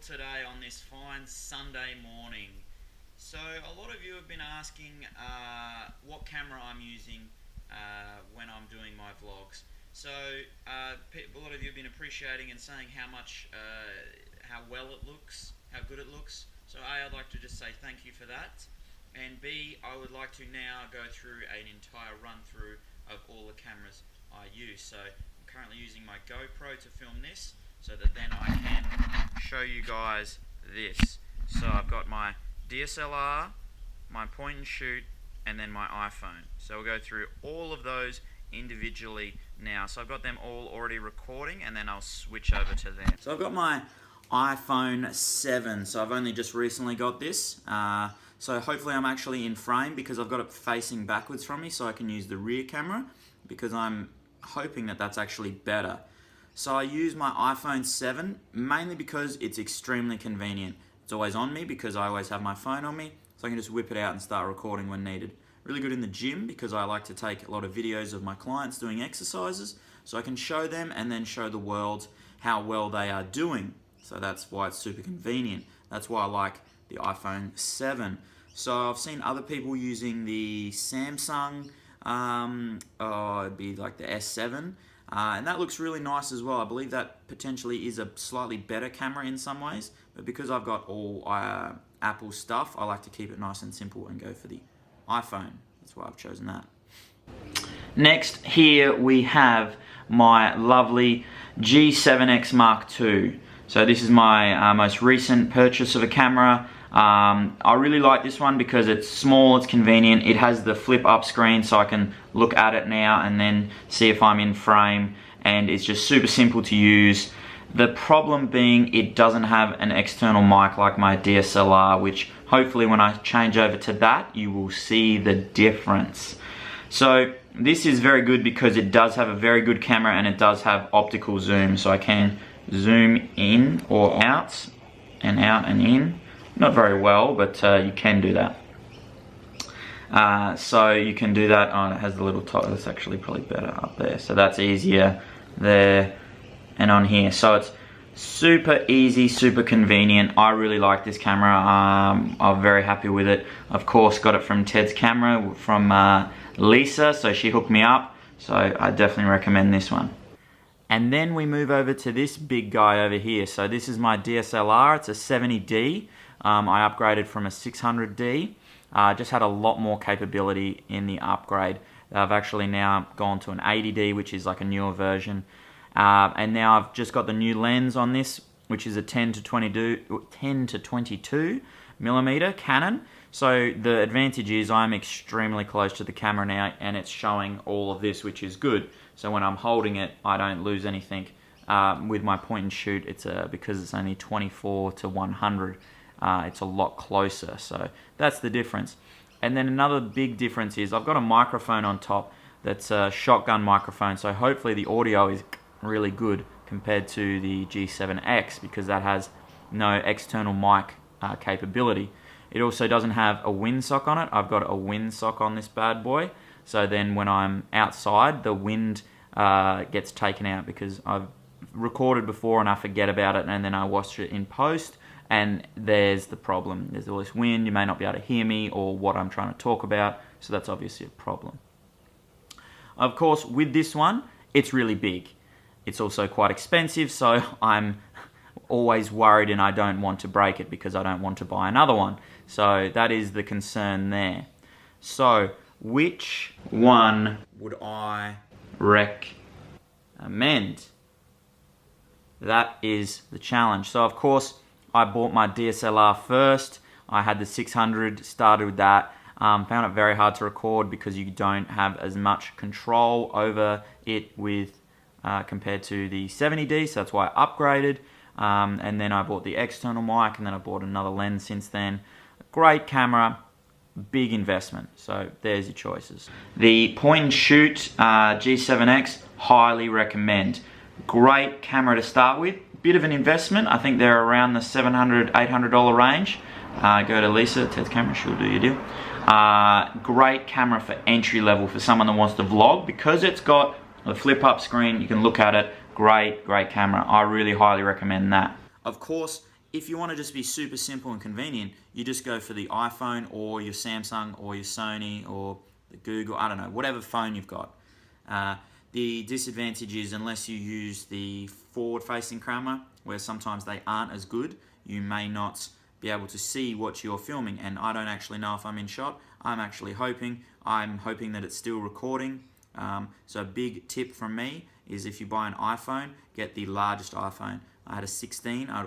today on this fine Sunday morning. So a lot of you have been asking what camera I'm using when I'm doing my vlogs. So a lot of you have been appreciating and saying how well it looks, how good it looks. So A, I'd like to just say thank you for that. And B, I would like to now go through an entire run through of all the cameras I use. So I'm currently using my GoPro to film this, so that then I can show you guys this. So I've got my DSLR, my point and shoot, and then my iPhone. So we'll go through all of those individually now. So I've got them all already recording, and then I'll switch over to them. So I've got my iPhone 7, so I've only just recently got this. So hopefully I'm actually in frame because I've got it facing backwards from me, so I can use the rear camera, because I'm hoping that that's actually better. So I use my iPhone 7 mainly because it's extremely convenient. It's always on me because I always have my phone on me, so I can just whip it out and start recording when needed. Really good in the gym because I like to take a lot of videos of my clients doing exercises, so I can show them and then show the world how well they are doing. So that's why it's super convenient. That's why I like the iPhone 7. So I've seen other people using the Samsung, it'd be like the S7, and that looks really nice as well. I believe that potentially is a slightly better camera in some ways, but because I've got all Apple stuff, I like to keep it nice and simple and go for the iPhone. That's why I've chosen that. Next, here we have my lovely G7X Mark II. So this is my most recent purchase of a camera. I really like this one because it's small, it's convenient, it has the flip up screen so I can look at it now and then see if I'm in frame, and it's just super simple to use. The problem being it doesn't have an external mic like my DSLR, which hopefully when I change over to that you will see the difference. So this is very good because it does have a very good camera and it does have optical zoom, so I can zoom in or out and in. Not very well, but you can do that. So you can do that on, it has the little top, that's actually probably better up there. So that's easier there and on here. So it's super easy, super convenient. I really like this camera. I'm very happy with it. Of course, got it from Ted's camera, from Lisa, so she hooked me up. So I definitely recommend this one. And then we move over to this big guy over here. So this is my DSLR, it's a 70D. I upgraded from a 600D. Just had a lot more capability in the upgrade. I've actually now gone to an 80D, which is like a newer version. And now I've just got the new lens on this, which is a 10 to 22 millimeter Canon. So the advantage is I'm extremely close to the camera now, and it's showing all of this, which is good. So when I'm holding it, I don't lose anything. With my point and shoot, it's because it's only 24 to 100. It's a lot closer, so that's the difference. And then another big difference is I've got a microphone on top that's a shotgun microphone, so hopefully the audio is really good compared to the G7X because that has no external mic capability. It also doesn't have a windsock on it. I've got a windsock on this bad boy, so then when I'm outside the wind gets taken out, because I've recorded before and I forget about it and then I watch it in post, and there's the problem. There's all this wind, you may not be able to hear me or what I'm trying to talk about, so that's obviously a problem. Of course, with this one, it's really big. It's also quite expensive, so I'm always worried and I don't want to break it because I don't want to buy another one. So that is the concern there. So which one would I recommend? That is the challenge. So of course, I bought my DSLR first. I had the 600, started with that. Found it very hard to record because you don't have as much control over it with compared to the 70D, so that's why I upgraded. And then I bought the external mic, and then I bought another lens since then. Great camera, big investment, so there's your choices. The point and shoot G7X, highly recommend. Great camera to start with. Bit of an investment. I think they're around the $700, $800 range. Go to Lisa, Ted's camera, she'll do your deal. Great camera for entry level for someone that wants to vlog because it's got a flip up screen. You can look at it. Great camera. I really highly recommend that. Of course, if you want to just be super simple and convenient, you just go for the iPhone or your Samsung or your Sony or the Google, I don't know, whatever phone you've got. The disadvantage is unless you use the forward-facing camera, where sometimes they aren't as good, you may not be able to see what you're filming, and I don't actually know if I'm in shot. I'm hoping that it's still recording. So a big tip from me is if you buy an iPhone, get the largest iPhone. I had a 16. My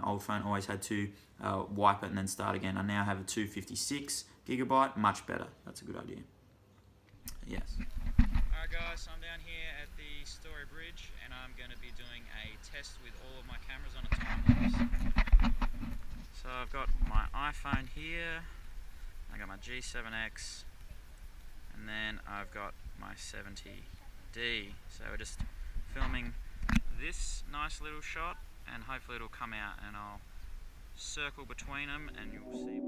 old phone always had to wipe it and then start again. I now have a 256 gigabyte, much better. That's a good idea. Yes. Alright guys, so I'm down here at the Story Bridge and I'm going to be doing a test with all of my cameras on a time lapse. So I've got my iPhone here, I got my G7X, and then I've got my 70D. So we're just filming this nice little shot and hopefully it'll come out and I'll circle between them and you'll see.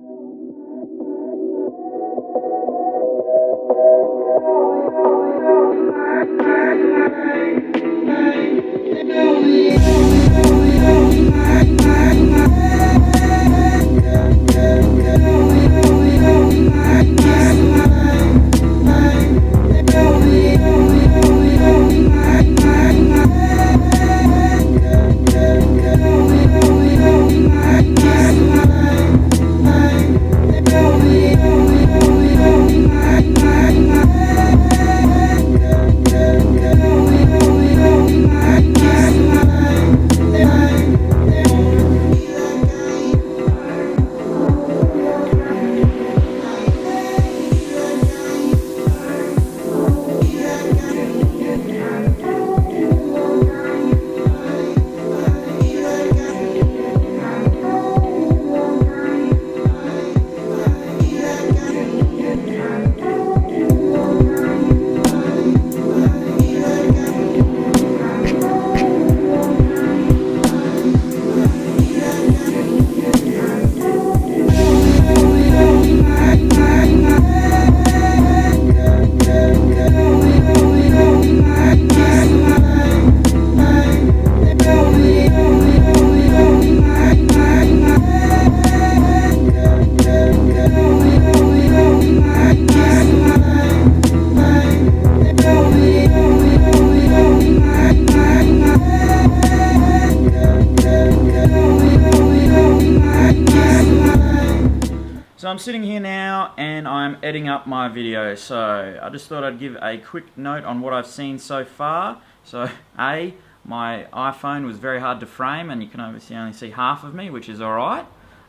So I'm sitting here now and I'm editing up my video, so I just thought I'd give a quick note on what I've seen so far. So my iPhone was very hard to frame and you can obviously only see half of me, which is alright,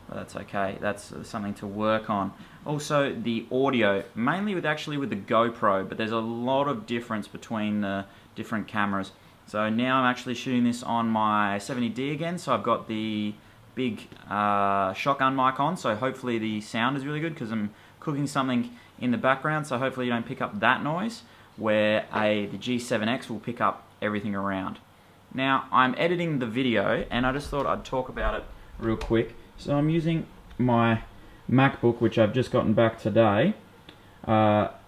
but that's okay, that's something to work on. Also the audio, mainly with the GoPro, but there's a lot of difference between the different cameras. So now I'm actually shooting this on my 70D again, so I've got the big shotgun mic on, so hopefully the sound is really good because I'm cooking something in the background, so hopefully you don't pick up that noise, where the G7X will pick up everything around. Now I'm editing the video and I just thought I'd talk about it real quick. So I'm using my MacBook, which I've just gotten back today,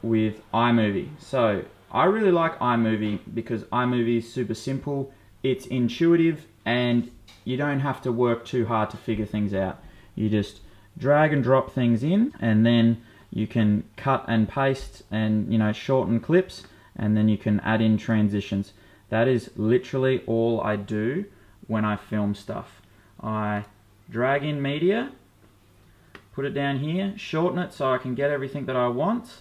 with iMovie. So I really like iMovie because iMovie is super simple, it's intuitive, and you don't have to work too hard to figure things out. You just drag and drop things in, and then you can cut and paste and shorten clips, and then you can add in transitions. That is literally all I do when I film stuff. I drag in media, put it down here, shorten it so I can get everything that I want,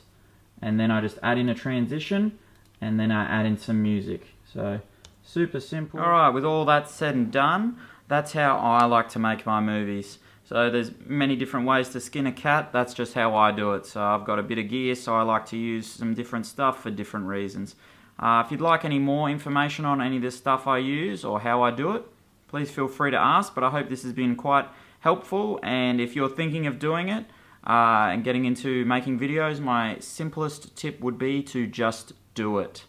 and then I just add in a transition, and then I add in some music. So super simple. Alright, with all that said and done, that's how I like to make my movies. So there's many different ways to skin a cat, that's just how I do it. So I've got a bit of gear, so I like to use some different stuff for different reasons. If you'd like any more information on any of the stuff I use or how I do it, please feel free to ask, but I hope this has been quite helpful, and if you're thinking of doing it and getting into making videos, my simplest tip would be to just do it.